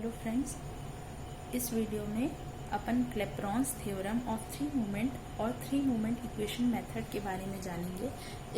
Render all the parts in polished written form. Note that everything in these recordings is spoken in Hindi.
हेलो फ्रेंड्स, इस वीडियो में अपन क्लेपेरॉन्स थ्योरम ऑफ थ्री मूवमेंट और थ्री मूवमेंट इक्वेशन मेथड के बारे में जानेंगे।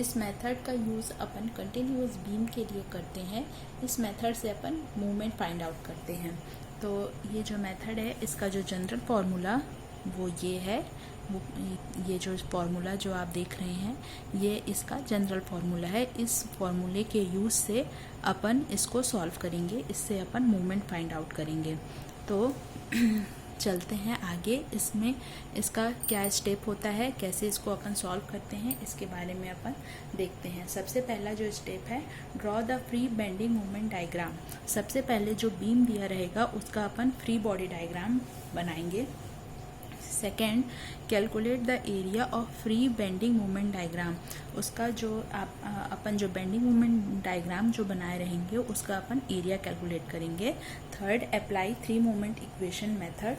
इस मेथड का यूज़ अपन कंटिन्यूअस बीम के लिए करते हैं। इस मेथड से अपन मूवमेंट फाइंड आउट करते हैं। तो ये जो मेथड है, इसका जो जनरल फार्मूला वो ये है। ये जो फार्मूला जो आप देख रहे हैं, ये इसका जनरल फार्मूला है। इस फार्मूले के यूज़ से अपन इसको सॉल्व करेंगे, इससे अपन मूवमेंट फाइंड आउट करेंगे। तो चलते हैं आगे। इसमें इसका क्या स्टेप होता है, कैसे इसको अपन सॉल्व करते हैं, इसके बारे में अपन देखते हैं। सबसे पहला जो स्टेप है, draw the free bending movement diagram. सबसे पहले जो बीम दिया रहेगा उसका अपन फ्री बॉडी डायग्राम बनाएंगे। Second, calculate the area of free bending movement diagram. उसका जो अपन जो बेंडिंग मूवमेंट डायग्राम जो बनाए रहेंगे उसका अपन एरिया कैलकुलेट करेंगे। Third, apply three movement equation method.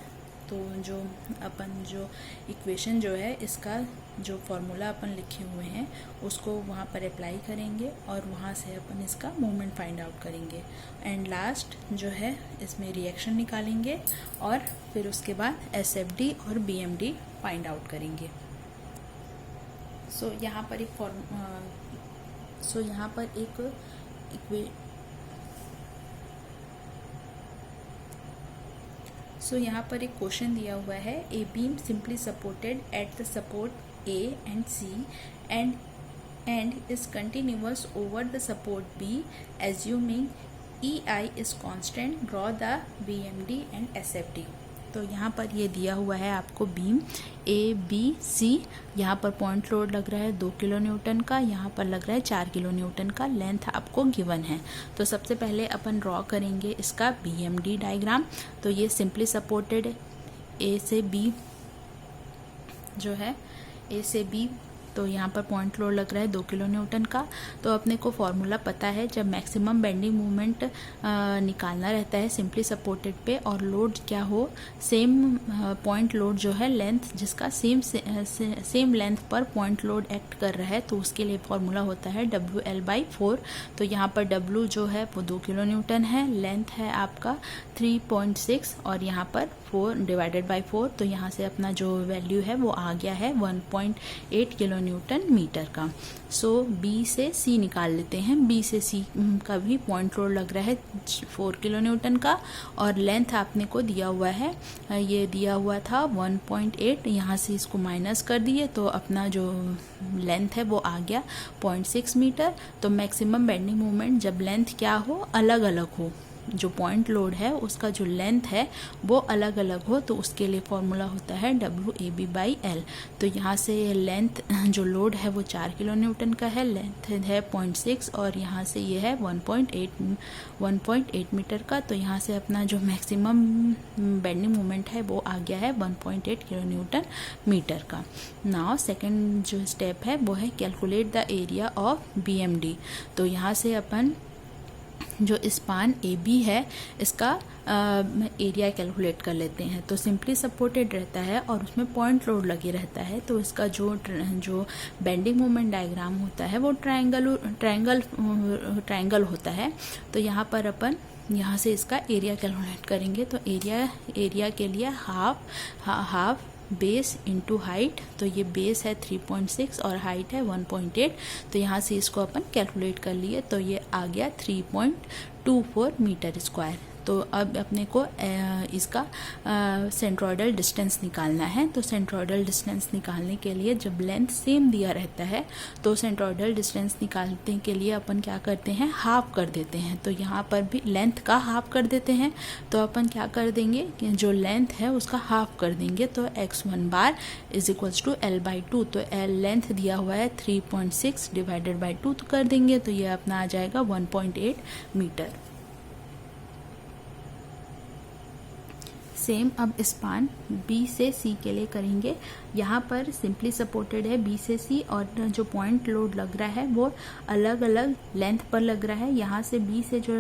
तो जो अपन जो इक्वेशन जो है, इसका जो फॉर्मूला अपन लिखे हुए हैं उसको वहाँ पर अप्लाई करेंगे और वहाँ से अपन इसका मूवमेंट फाइंड आउट करेंगे। एंड लास्ट जो है, इसमें रिएक्शन निकालेंगे और फिर उसके बाद SFD और BMD फाइंड आउट करेंगे। यहाँ पर यहाँ पर एक क्वेश्चन दिया हुआ है। A beam simply supported eight the support A and C and is continuous over the support B, assuming EI is constant. Draw the BMD and SFD. तो यहाँ पर ये दिया हुआ है आपको बीम ABC। यहाँ पर पॉइंट लोड लग रहा है 2 किलो न्यूटन का, यहाँ पर लग रहा है 4 किलो न्यूटन का। लेंथ आपको गिवन है। तो सबसे पहले अपन ड्रॉ करेंगे इसका BMD डायग्राम। तो ये सिंपली सपोर्टेड A से B जो है, A से B। तो यहाँ पर पॉइंट लोड लग रहा है 2 किलो न्यूटन का। तो अपने को फॉर्मूला पता है, जब मैक्सिमम बेंडिंग मूवमेंट निकालना रहता है सिंपली सपोर्टेड पे, और लोड क्या हो, सेम पॉइंट लोड जो है, लेंथ जिसका सेम लेंथ पर पॉइंट लोड एक्ट कर रहा है, तो उसके लिए फॉर्मूला होता है WL/4। तो यहाँ पर W जो है वो 2 किलो न्यूटन है, लेंथ है आपका 3.6 और यहाँ पर 4 डिवाइडेड बाई 4। तो यहाँ से अपना जो वैल्यू है वो आ गया है 1.8 किलो न्यूटन मीटर का। B से C निकाल लेते हैं। B से C का भी पॉइंट लोड लग रहा है 4 किलो न्यूटन का, और लेंथ आपने को दिया हुआ है, ये दिया हुआ था 1.8। यहाँ से इसको माइनस कर दिए तो अपना जो लेंथ है वो आ गया 0.6 मीटर। तो मैक्सिमम बेंडिंग मूवमेंट जब लेंथ क्या हो, अलग अलग हो, जो पॉइंट लोड है उसका जो लेंथ है वो अलग अलग हो, तो उसके लिए फॉर्मूला होता है WAB/L। तो यहाँ से लेंथ जो लोड है वो 4 किलो न्यूटन का है, लेंथ है 0.6 और यहाँ से ये है 1.8 मीटर का। तो यहाँ से अपना जो मैक्सिमम बेंडिंग मोमेंट है वो आ गया है 1.8 किलो न्यूटन मीटर का। नाउ सेकेंड जो स्टेप है वो है calculate the area of BMD। तो यहाँ से अपन जो स्पान AB है इसका एरिया कैलकुलेट कर लेते हैं। तो सिंपली सपोर्टेड रहता है और उसमें पॉइंट लोड लगे रहता है, तो इसका जो बेंडिंग मोमेंट डायग्राम होता है वो ट्रायंगल होता है। तो यहाँ पर अपन यहाँ से इसका एरिया कैलकुलेट करेंगे। तो एरिया के लिए हाफ बेस इंटू हाइट। तो ये बेस है 3.6 और हाइट है 1.8। तो यहाँ से इसको अपन कैलकुलेट कर लिए, तो ये आ गया 3.24 मीटर स्क्वायर। तो अब अपने को इसका सेंट्रोइडल डिस्टेंस निकालना है। तो सेंट्रोइडल डिस्टेंस निकालने के लिए जब लेंथ सेम दिया रहता है, तो सेंट्रोइडल डिस्टेंस निकालने के लिए अपन क्या करते हैं, हाफ कर देते हैं। तो यहाँ पर भी लेंथ का हाफ कर देते हैं। तो अपन क्या कर देंगे कि जो लेंथ है उसका हाफ कर देंगे। तो x1 bar is equals to L/2। तो लेंथ दिया हुआ है 3.6 डिवाइडेड बाई 2 तो कर देंगे, तो ये अपना आ जाएगा 1.8 मीटर। सेम अब स्पान B से C के लिए करेंगे। यहाँ पर सिंपली सपोर्टेड है B से C और जो पॉइंट लोड लग रहा है वो अलग अलग लेंथ पर लग रहा है। यहाँ से B से जो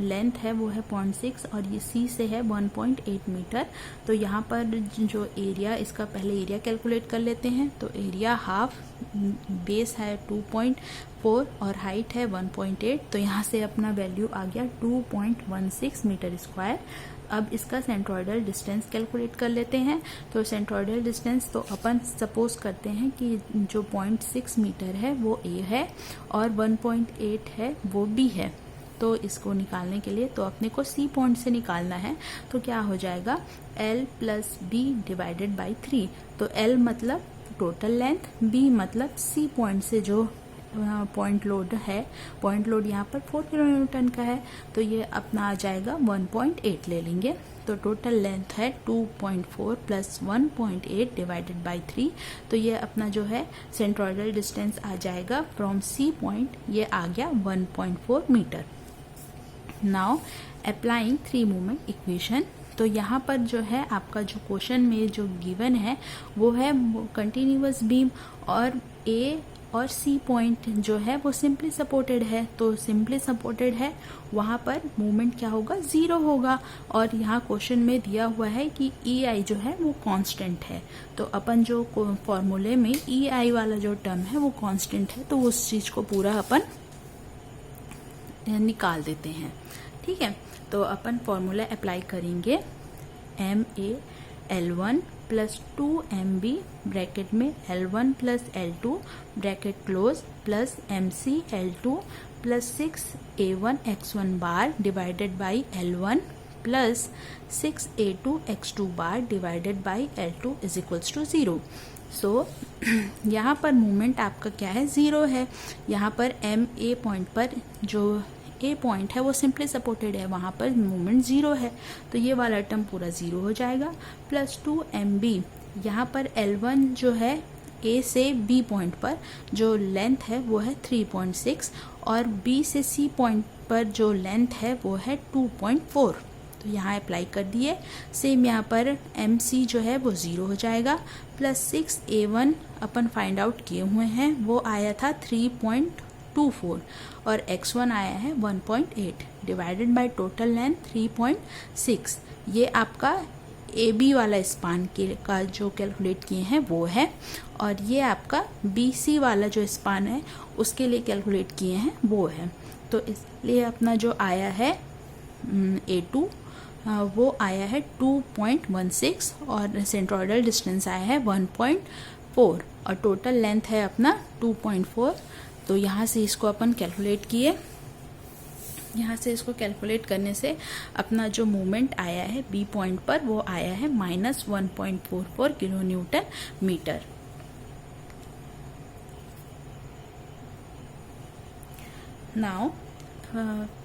लेंथ है वो है 0.6 और ये C से है 1.8 मीटर। तो यहाँ पर जो एरिया, इसका पहले एरिया कैलकुलेट कर लेते हैं। तो एरिया हाफ, बेस है 4 और हाइट है 1.8, तो यहाँ से अपना वैल्यू आ गया 2.16 मीटर स्क्वायर। अब इसका सेंट्रोइडल डिस्टेंस कैलकुलेट कर लेते हैं। तो सेंट्रोइडल डिस्टेंस तो अपन सपोज करते हैं कि जो 0.6 मीटर है वो ए है और 1.8 है वो बी है। तो इसको निकालने के लिए तो अपने को सी पॉइंट से निकालना है, तो क्या हो जाएगा L plus B divided by 3। तो L मतलब टोटल लेंथ, B मतलब सी पॉइंट से जो पॉइंट लोड है, पॉइंट लोड यहाँ पर 4 किलो न्यूटन का है, तो ये अपना आ जाएगा 1.8 ले लेंगे। तो टोटल लेंथ है 2.4 प्लस 1.8 डिवाइडेड बाई 3। तो ये अपना जो है सेंट्रोइडल डिस्टेंस आ जाएगा फ्रॉम सी पॉइंट, ये आ गया 1.4 metre. Now applying 3 moment equation. तो यहाँ पर जो है आपका जो क्वेश्चन में जो गिवन है वो है कंटिन्यूअस बीम और ए और सी पॉइंट जो है वो सिंपली सपोर्टेड है। तो सिंपली सपोर्टेड है, वहाँ पर मूवमेंट क्या होगा, 0 होगा। और यहाँ क्वेश्चन में दिया हुआ है कि ई आई जो है वो कांस्टेंट है। तो अपन जो फॉर्मूले में ई आई वाला जो टर्म है वो कांस्टेंट है, तो उस चीज़ को पूरा अपन निकाल देते हैं। ठीक है, तो अपन फॉर्मूला अप्लाई करेंगे MA L1 plus 2MB bracket में L1 plus L2 bracket close plus MC L2 plus 6A1 X1 bar divided by L1 plus 6A2 X2 bar divided by L2 is equals to 0। So यहाँ पर मूवमेंट आपका क्या है, 0 है। यहाँ पर MA पॉइंट पर जो ए पॉइंट है वो सिंपली सपोर्टेड है, वहाँ पर मूवमेंट 0 है, तो ये वाला टर्म पूरा 0 हो जाएगा। प्लस 2MB, यहाँ पर L1 जो है ए से बी पॉइंट पर जो लेंथ है वो है 3.6 और बी से सी पॉइंट पर जो लेंथ है वो है 2.4। तो यहाँ अप्लाई कर दिए। सेम यहाँ पर MC जो है वो 0 हो जाएगा। प्लस 6A1 अपन फाइंड आउट किए हुए हैं, वो आया था 3.24 और x1 आया है 1.8 डिवाइडेड बाय टोटल लेंथ 3.6। ये आपका AB वाला स्पान का जो कैलकुलेट किए हैं वो है, और ये आपका BC वाला जो स्पान है उसके लिए कैलकुलेट किए हैं वो है। तो इसलिए अपना जो आया है A2 वो आया है 2.16 और सेंट्रोइडल डिस्टेंस आया है 1.4 और टोटल लेंथ है अपना 2.4। तो यहाँ से इसको अपन कैलकुलेट किए, यहाँ से इसको कैलकुलेट करने से अपना जो मूवमेंट आया है बी पॉइंट पर वो आया है -1.44 kilo newton metre. Now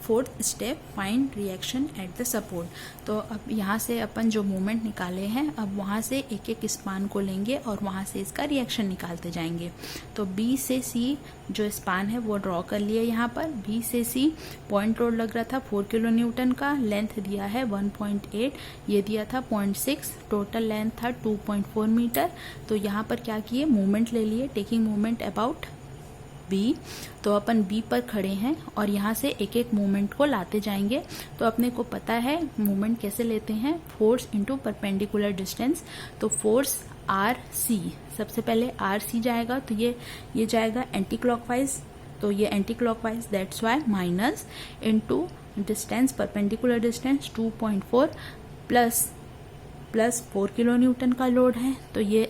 fourth step, find reaction at the support. तो अब यहाँ से अपन जो मूवमेंट निकाले हैं, अब वहाँ से एक एक स्पान को लेंगे और वहाँ से इसका रिएक्शन निकालते जाएंगे। तो बी से सी जो स्पान है वो ड्रॉ कर लिया। यहाँ पर बी से सी पॉइंट लोड लग रहा था 4 किलो न्यूटन का, लेंथ दिया है 1.8, ये दिया था 0.6, टोटल लेंथ था 2.4 मीटर। तो यहाँ पर क्या किए, मूवमेंट ले लिए, टेकिंग मूवमेंट अबाउट बी। तो अपन बी पर खड़े हैं और यहाँ से एक एक मूवमेंट को लाते जाएंगे। तो अपने को पता है मूवमेंट कैसे लेते हैं, फोर्स इनटू परपेंडिकुलर डिस्टेंस। तो फोर्स आर सी, सबसे पहले आर सी जाएगा, तो ये जाएगा एंटी क्लॉकवाइज, तो ये anti clockwise, that's why minus into distance, perpendicular distance 2.4 plus 4 kilo Newton का लोड है, तो ये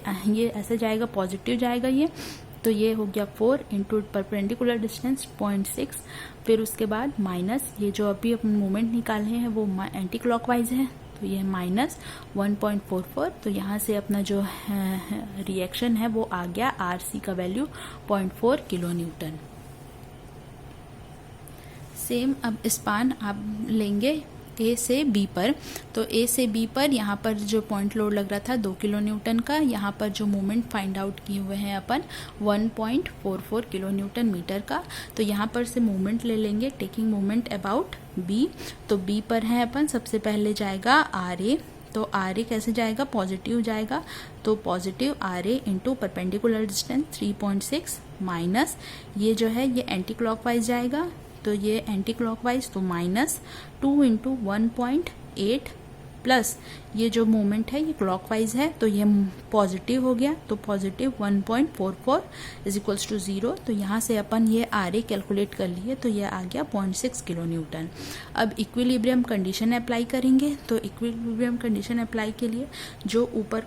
ऐसे जाएगा, पॉजिटिव जाएगा ये। तो ये हो गया 4 इंटू परपेंडिकुलर डिस्टेंस 0.6, फिर उसके बाद माइनस ये जो अभी अपन मूवमेंट निकाले हैं वो एंटी क्लॉकवाइज है, तो ये -1.44। तो यहाँ से अपना जो रिएक्शन है वो आ गया RC का वैल्यू 0.4 किलो न्यूटन। सेम अब स्पान आप लेंगे ए से बी पर। तो ए से बी पर यहाँ पर जो पॉइंट लोड लग रहा था 2 किलो न्यूटन का, यहाँ पर जो मोमेंट फाइंड आउट किए हुए हैं अपन 1.44 किलो न्यूटन मीटर का। तो यहाँ पर से मोमेंट ले लेंगे, टेकिंग मोमेंट अबाउट बी। तो बी पर है अपन, सबसे पहले जाएगा आर ए। तो आर ए कैसे जाएगा, पॉजिटिव जाएगा, तो positive R A into perpendicular distance 3.6 minus ये जो है ये एंटी क्लॉकवाइज जाएगा, तो ये एंटी क्लॉकवाइज, तो -2 इंटू 1.8 प्लस ये जो मोमेंट है ये क्लॉकवाइज है तो ये पॉजिटिव हो गया, तो पॉजिटिव 1.44 इज इक्वल्स टू 0। तो यहाँ से अपन ये RA कैलकुलेट कर लिए तो ये आ गया 0.6 किलो न्यूटन। अब इक्विलिब्रियम कंडीशन अप्लाई करेंगे, तो इक्विलिब्रियम कंडीशन अप्लाई के लिए जो ऊपर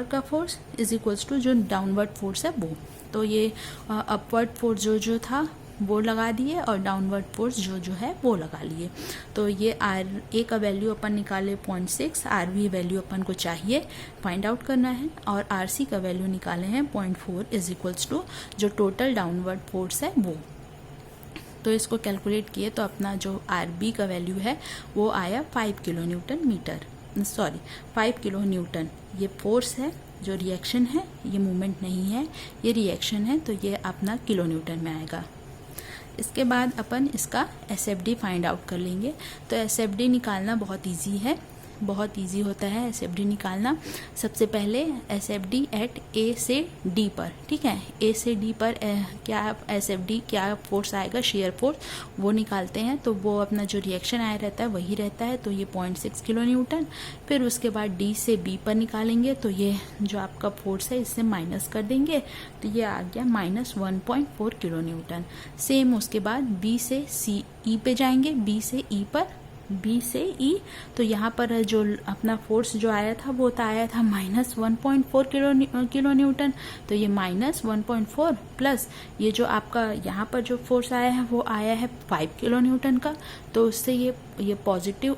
का फोर्स इज इक्वल्स टू जो डाउनवर्ड फोर्स है वो, तो ये अपवर्ड फोर्स जो था वो लगा दिए और डाउनवर्ड फोर्स जो है वो लगा लिए। तो ये RA का वैल्यू अपन निकाले 0.6, RB वैल्यू अपन को चाहिए फाइंड आउट करना है, और RC का वैल्यू निकाले हैं 0.4 इज इक्वल्स टू जो टोटल डाउनवर्ड फोर्स है वो। तो इसको कैलकुलेट किए तो अपना जो RB का वैल्यू है वो आया 5 किलो न्यूटन। ये फोर्स है, जो रिएक्शन है ये मूवमेंट नहीं है, ये रिएक्शन है, तो ये अपना किलो न्यूटन में आएगा। इसके बाद अपन इसका SFD फाइंड आउट कर लेंगे। तो SFD निकालना बहुत इजी होता है SFD निकालना। सबसे पहले SFD एट A से D पर, ठीक है, A से D पर क्या SFD क्या फोर्स आएगा, शेयर फोर्स, वो निकालते हैं। तो वो अपना जो रिएक्शन आया रहता है वही रहता है, तो ये 0.6 किलो न्यूटन। फिर उसके बाद D से B पर निकालेंगे तो ये जो आपका फोर्स है इससे माइनस कर देंगे तो ये आ गया -1.4 किलो न्यूटन। सेम उसके बाद B से E पे जाएंगे, B से E, तो यहाँ पर जो अपना फोर्स जो आया था वो तो आया था -1.4 किलो न्यूटन। तो ये -1.4 प्लस ये जो आपका यहाँ पर जो फोर्स आया है वो आया है 5 किलो न्यूटन का। तो उससे ये पॉजिटिव,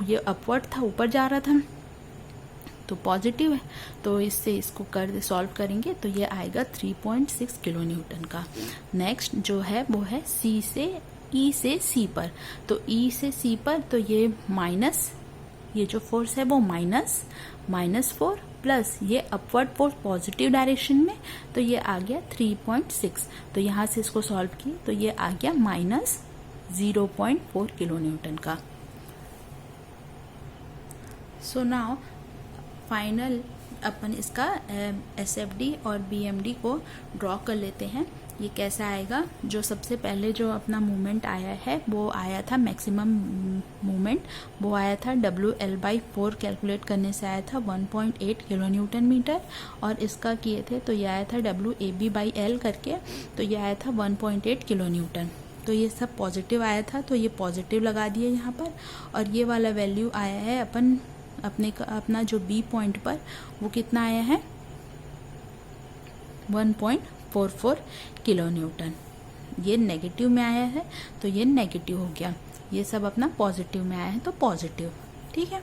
ये अपवर्ड था, ऊपर जा रहा था तो पॉजिटिव है, तो इससे इसको सॉल्व करेंगे तो ये आएगा 3.6 किलो न्यूटन का। नेक्स्ट जो है वो है E से C पर। तो E से C पर तो ये माइनस, ये जो फोर्स है वो -4 प्लस ये अपवर्ड फोर्स पॉजिटिव डायरेक्शन में, तो ये आ गया 3.6। तो यहाँ से इसको सॉल्व किए तो ये आ गया -0.4 किलो न्यूटन का। सो नाउ फाइनल अपन इसका SFD और BMD को ड्रॉ कर लेते हैं। ये कैसा आएगा, जो सबसे पहले जो अपना मूवमेंट आया है वो आया था मैक्सिमम मूवमेंट, वो आया था WL/4 कैलकुलेट करने से आया था 1.8 किलो न्यूटन मीटर, और इसका किए थे तो ये आया था WAB/L करके, तो ये आया था 1.8 किलो न्यूटन। तो ये सब पॉजिटिव आया था तो ये पॉजिटिव लगा दिए यहाँ पर, और ये वाला वैल्यू आया है अपना जो B पॉइंट पर वो कितना आया है 1.44 किलो न्यूटन। ये नेगेटिव में आया है तो ये नेगेटिव हो गया, ये सब अपना पॉजिटिव में आया है तो पॉजिटिव, ठीक है।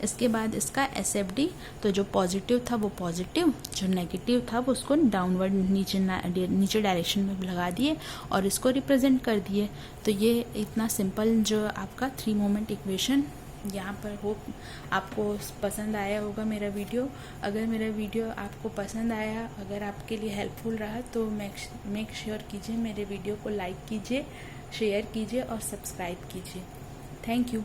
इसके बाद इसका SFD, तो जो पॉजिटिव था वो पॉजिटिव, जो नेगेटिव था वो उसको डाउनवर्ड नीचे डायरेक्शन में लगा दिए और इसको रिप्रेजेंट कर दिए। तो ये इतना सिंपल जो आपका 3 मोमेंट इक्वेशन यहाँ पर होप आपको पसंद आया होगा मेरा वीडियो। अगर मेरा वीडियो आपको पसंद आया, अगर आपके लिए हेल्पफुल रहा तो मेक श्योर कीजिए मेरे वीडियो को लाइक कीजिए, शेयर कीजिए और सब्सक्राइब कीजिए। Thank you.